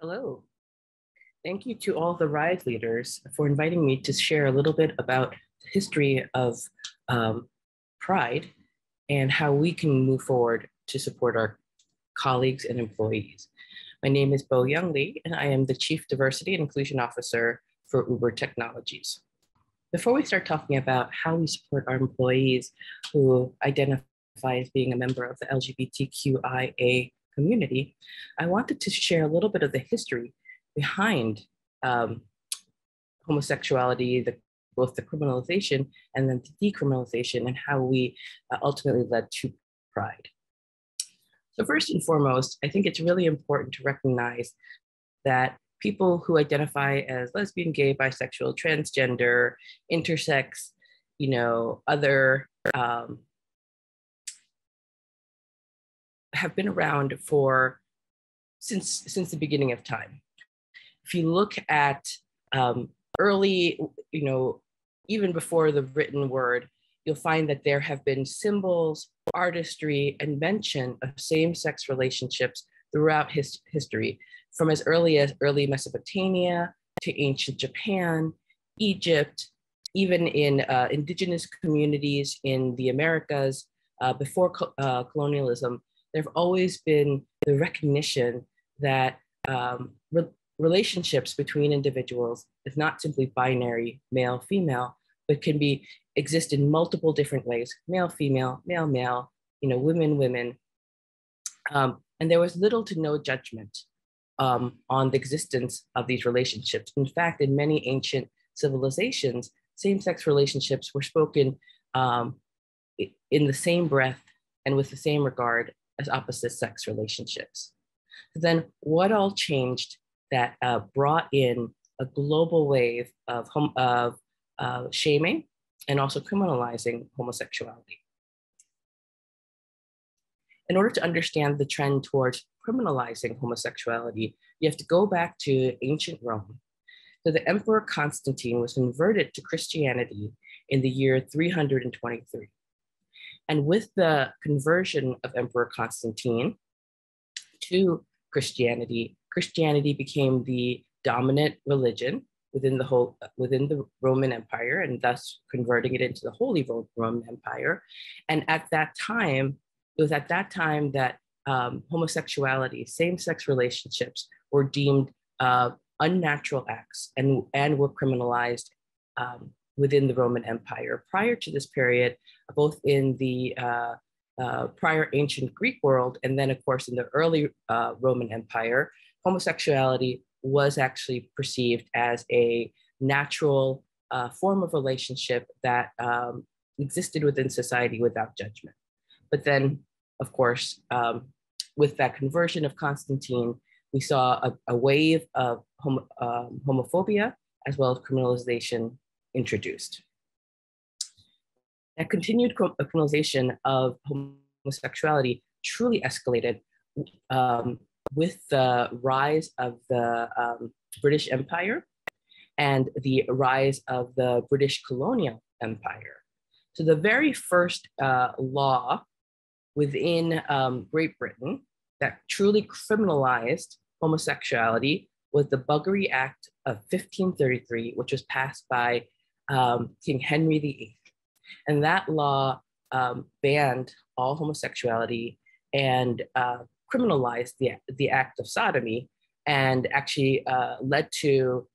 Hello. Thank you to all the RISE leaders for inviting me to share a little bit about the history of Pride and how we can move forward to support our colleagues and employees. My name is Bo Young Lee, and I am the Chief Diversity and Inclusion Officer for Uber Technologies. Before we start talking about how we support our employees who identify as being a member of the LGBTQIA community, I wanted to share a little bit of the history behind homosexuality, both the criminalization and then the decriminalization, and how we ultimately led to Pride. So first and foremost, I think it's really important to recognize that people who identify as lesbian, gay, bisexual, transgender, intersex, other have been around since the beginning of time. If you look at early, even before the written word, you'll find that there have been symbols, artistry, and mention of same-sex relationships throughout history, from as early as early Mesopotamia to ancient Japan, Egypt, even in indigenous communities in the Americas before colonialism. There have always been the recognition that relationships between individuals is not simply binary, male, female, but can exist in multiple different ways: male, female, male, male, women, women. And there was little to no judgment on the existence of these relationships. In fact, in many ancient civilizations, same-sex relationships were spoken in the same breath and with the same regard as opposite sex relationships. So then what all changed that brought in a global wave of shaming and also criminalizing homosexuality? In order to understand the trend towards criminalizing homosexuality, you have to go back to ancient Rome. So the Emperor Constantine was converted to Christianity in the year 323. And with the conversion of Emperor Constantine to Christianity, Christianity became the dominant religion within the Roman Empire, and thus converting it into the Holy Roman Empire. And it was at that time that homosexuality, same-sex relationships were deemed unnatural acts and were criminalized within the Roman Empire. Prior to this period, both in the prior ancient Greek world and then, of course, in the early Roman Empire, homosexuality was actually perceived as a natural form of relationship that existed within society without judgment. But then, of course, with that conversion of Constantine, we saw a wave of homophobia as well as criminalization introduced. That continued criminalization of homosexuality truly escalated with the rise of the British Empire and the rise of the British colonial empire. So the very first law within Great Britain that truly criminalized homosexuality was the Buggery Act of 1533, which was passed by King Henry VIII. And that law banned all homosexuality and criminalized the act of sodomy, and actually led to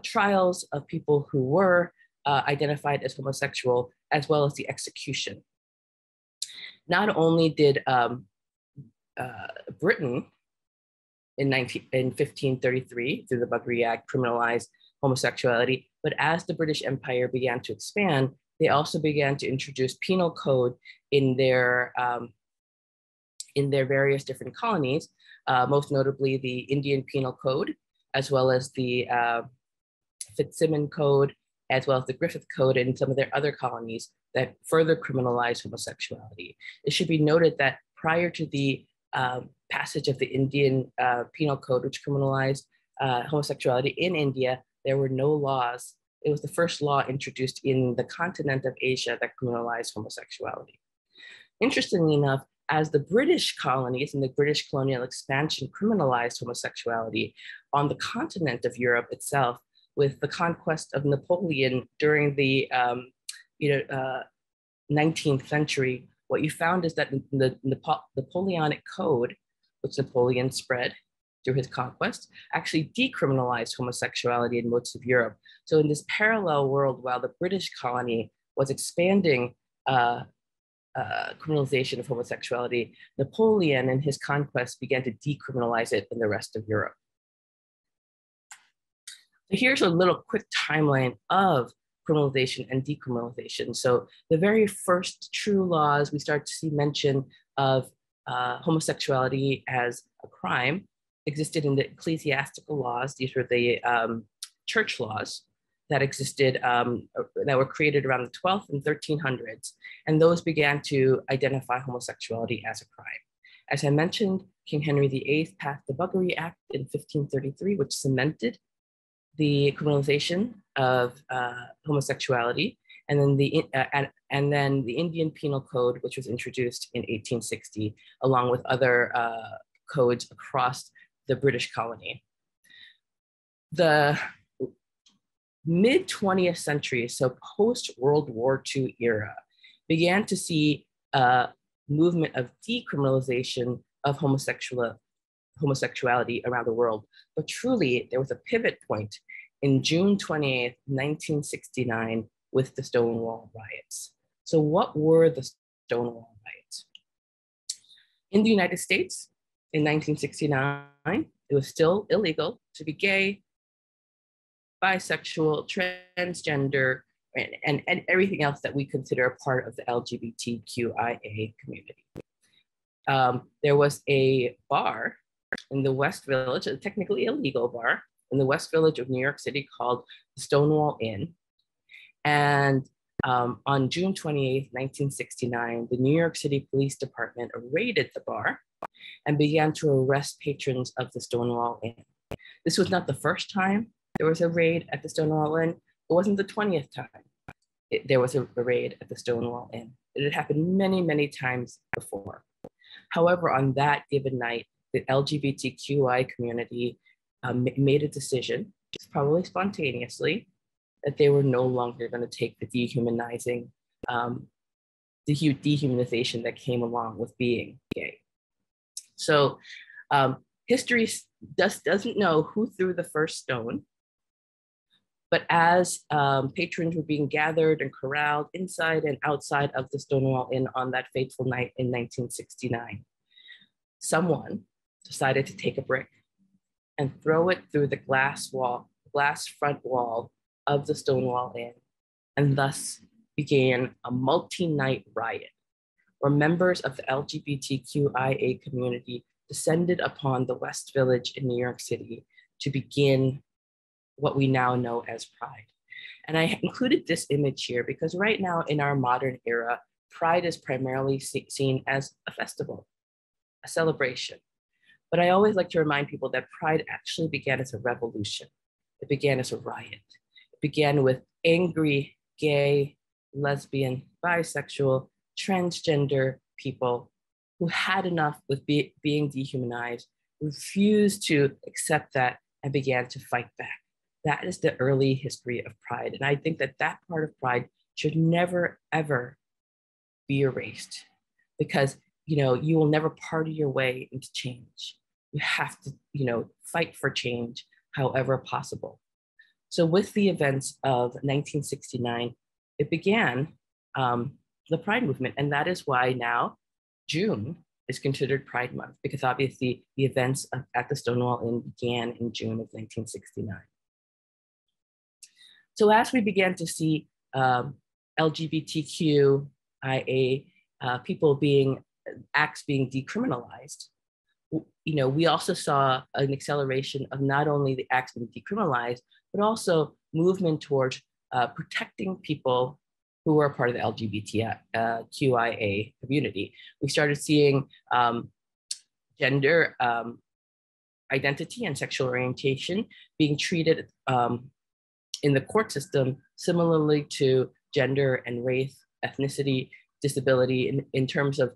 trials of people who were identified as homosexual, as well as the execution. Not only did Britain in 1533, through the Buggery Act, criminalize homosexuality, but as the British Empire began to expand, they also began to introduce penal code in their various different colonies, most notably the Indian Penal Code, as well as the Fitzsimmons Code, as well as the Griffith Code and some of their other colonies that further criminalized homosexuality. It should be noted that prior to the passage of the Indian Penal Code, which criminalized homosexuality in India, there were no laws. It was the first law introduced in the continent of Asia that criminalized homosexuality. Interestingly enough, as the British colonies and the British colonial expansion criminalized homosexuality on the continent of Europe itself, with the conquest of Napoleon during the 19th century, what you found is that the Napoleonic Code, which Napoleon spread through his conquest, actually decriminalized homosexuality in most of Europe. So in this parallel world, while the British colony was expanding criminalization of homosexuality, Napoleon and his conquest began to decriminalize it in the rest of Europe. So here's a little quick timeline of criminalization and decriminalization. So the very first true laws we start to see mention of homosexuality as a crime existed in the ecclesiastical laws. These were the church laws that existed, that were created around the 12th and 1300s. And those began to identify homosexuality as a crime. As I mentioned, King Henry VIII passed the Buggery Act in 1533, which cemented the criminalization of homosexuality, and then the Indian Penal Code, which was introduced in 1860, along with other codes across the British colony. The mid-20th century, so post-World War II era, began to see a movement of decriminalization of homosexuality around the world. But truly, there was a pivot point in June 28th, 1969, with the Stonewall riots. So what were the Stonewall riots? In the United States, in 1969, it was still illegal to be gay, bisexual, transgender, and everything else that we consider a part of the LGBTQIA community. There was a bar in the West Village, a technically illegal bar in the West Village of New York City called the Stonewall Inn. And on June 28th, 1969, the New York City Police Department raided the bar and began to arrest patrons of the Stonewall Inn. This was not the first time there was a raid at the Stonewall Inn. It wasn't the 20th time there was a raid at the Stonewall Inn. It had happened many, many times before. However, on that given night, the LGBTQI community made a decision, probably spontaneously, that they were no longer going to take the dehumanization that came along with being gay. So history doesn't know who threw the first stone, but as patrons were being gathered and corralled inside and outside of the Stonewall Inn on that fateful night in 1969, someone decided to take a brick and throw it through the glass front wall of the Stonewall Inn, and thus began a multi-night riot where members of the LGBTQIA community descended upon the West Village in New York City to begin what we now know as Pride. And I included this image here because right now in our modern era, Pride is primarily seen as a festival, a celebration. But I always like to remind people that Pride actually began as a revolution. It began as a riot. It began with angry, gay, lesbian, bisexual, transgender people who had enough with being dehumanized, refused to accept that, and began to fight back. That is the early history of Pride. And I think that that part of Pride should never, ever be erased, because you will never party your way into change. You have to fight for change however possible. So with the events of 1969, it began the Pride movement. And that is why now June is considered Pride Month, because obviously the events at the Stonewall Inn began in June of 1969. So as we began to see LGBTQIA acts being decriminalized, we also saw an acceleration of not only the acts being decriminalized, but also movement towards protecting people who were a part of the LGBTQIA community. We started seeing gender identity and sexual orientation being treated in the court system similarly to gender and race, ethnicity, disability in terms of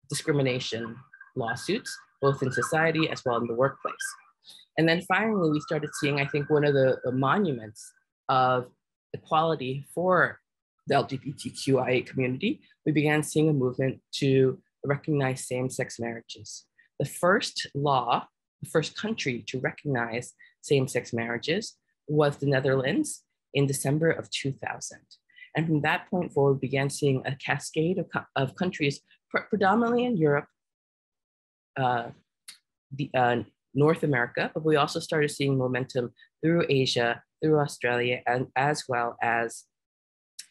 discrimination lawsuits, both in society as well in the workplace. And then finally, we started seeing, I think, one of the monuments of equality for the LGBTQIA community. We began seeing a movement to recognize same-sex marriages. The first law, the first country to recognize same-sex marriages was the Netherlands in December of 2000. And from that point forward, we began seeing a cascade of countries, predominantly in Europe, North America, but we also started seeing momentum through Asia, through Australia, and as well as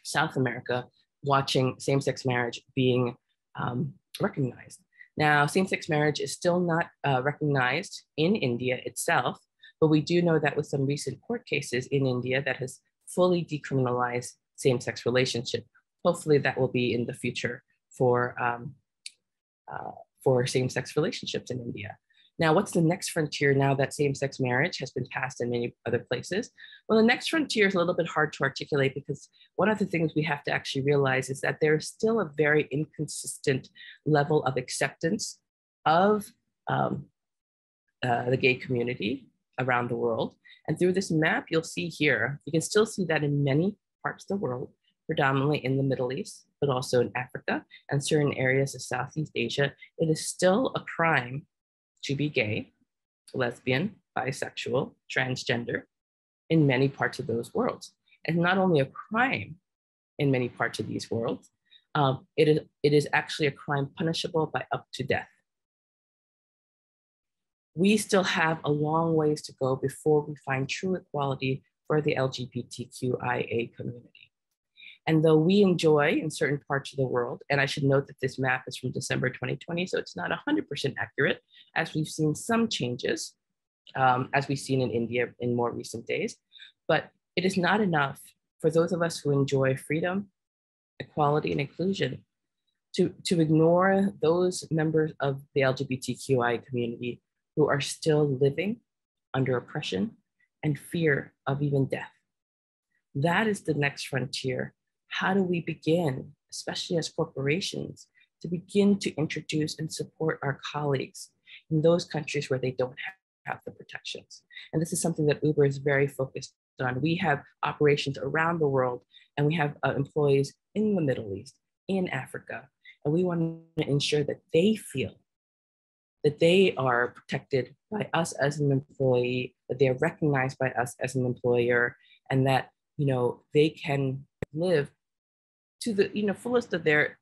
South America, watching same-sex marriage being recognized. Now, same-sex marriage is still not recognized in India itself, but we do know that with some recent court cases in India that has fully decriminalized same-sex relationship. Hopefully that will be in the future for same-sex relationships in India. Now, what's the next frontier now that same-sex marriage has been passed in many other places? Well, the next frontier is a little bit hard to articulate because one of the things we have to actually realize is that there's still a very inconsistent level of acceptance of the gay community around the world. And through this map, you'll see here, you can still see that in many parts of the world, predominantly in the Middle East, but also in Africa and certain areas of Southeast Asia, it is still a crime to be gay, lesbian, bisexual, transgender in many parts of those worlds. And not only a crime in many parts of these worlds, it is actually a crime punishable by up to death. We still have a long ways to go before we find true equality for the LGBTQIA community. And though we enjoy in certain parts of the world, and I should note that this map is from December 2020, so it's not 100% accurate, as we've seen some changes, as we've seen in India in more recent days, but it is not enough for those of us who enjoy freedom, equality, and inclusion to ignore those members of the LGBTQI community who are still living under oppression and fear of even death. That is the next frontier. How do we begin, especially as corporations, to begin to introduce and support our colleagues in those countries where they don't have the protections? And this is something that Uber is very focused on. We have operations around the world, and we have employees in the Middle East, in Africa, and we want to ensure that they feel that they are protected by us as an employee, that they are recognized by us as an employer, and that they can live to the fullest of their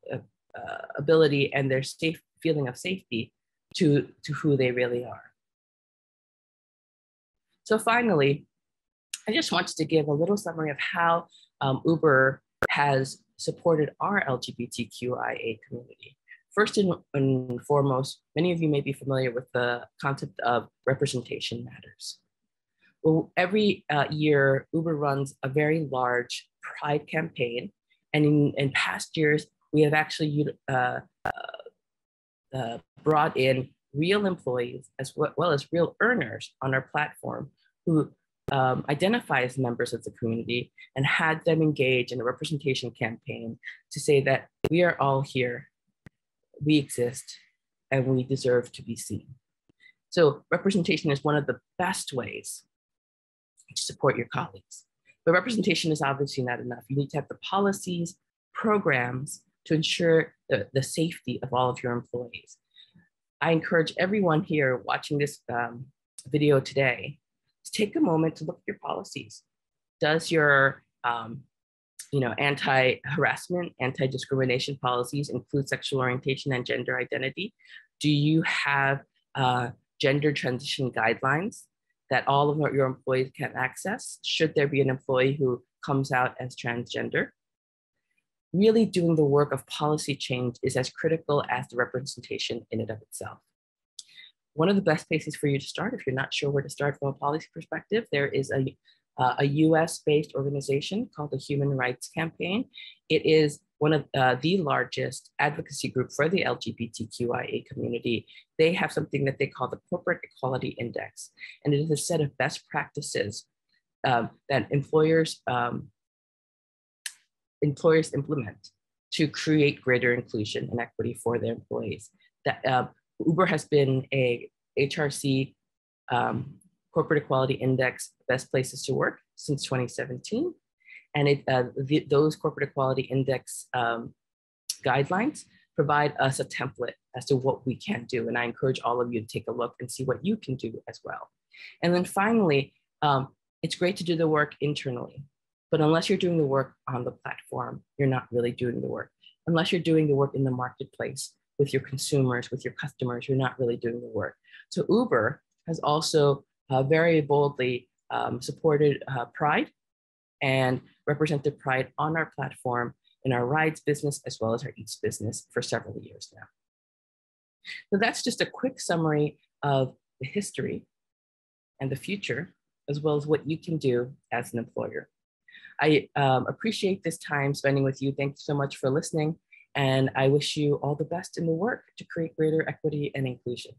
ability and their safe feeling of safety to who they really are. So finally, I just wanted to give a little summary of how Uber has supported our LGBTQIA community. First and foremost, many of you may be familiar with the concept of representation matters. Well, every year, Uber runs a very large Pride campaign. And in past years, we have actually brought in real employees as well as real earners on our platform who identify as members of the community and had them engage in a representation campaign to say that we are all here, we exist, and we deserve to be seen. So representation is one of the best ways to support your colleagues. But representation is obviously not enough. You need to have the policies, programs to ensure the safety of all of your employees. I encourage everyone here watching this video today to take a moment to look at your policies. Does your anti-harassment, anti-discrimination policies include sexual orientation and gender identity? Do you have gender transition guidelines that all of your employees can access, should there be an employee who comes out as transgender? Really doing the work of policy change is as critical as the representation in and of itself. One of the best places for you to start, if you're not sure where to start from a policy perspective, there is a US-based organization called the Human Rights Campaign. It is one of the largest advocacy group for the LGBTQIA community. They have something that they call the Corporate Equality Index, and it is a set of best practices that employers implement to create greater inclusion and equity for their employees. Uber has been a HRC Corporate Equality Index Best Places to Work since 2017. And those Corporate Equality Index guidelines provide us a template as to what we can do. And I encourage all of you to take a look and see what you can do as well. And then finally, it's great to do the work internally, but unless you're doing the work on the platform, you're not really doing the work. Unless you're doing the work in the marketplace with your consumers, with your customers, you're not really doing the work. So Uber has also very boldly supported Pride and represented Pride on our platform in our rides business as well as our eats business for several years now. So that's just a quick summary of the history and the future, as well as what you can do as an employer. I appreciate this time spending with you. Thank you so much for listening. And I wish you all the best in the work to create greater equity and inclusion.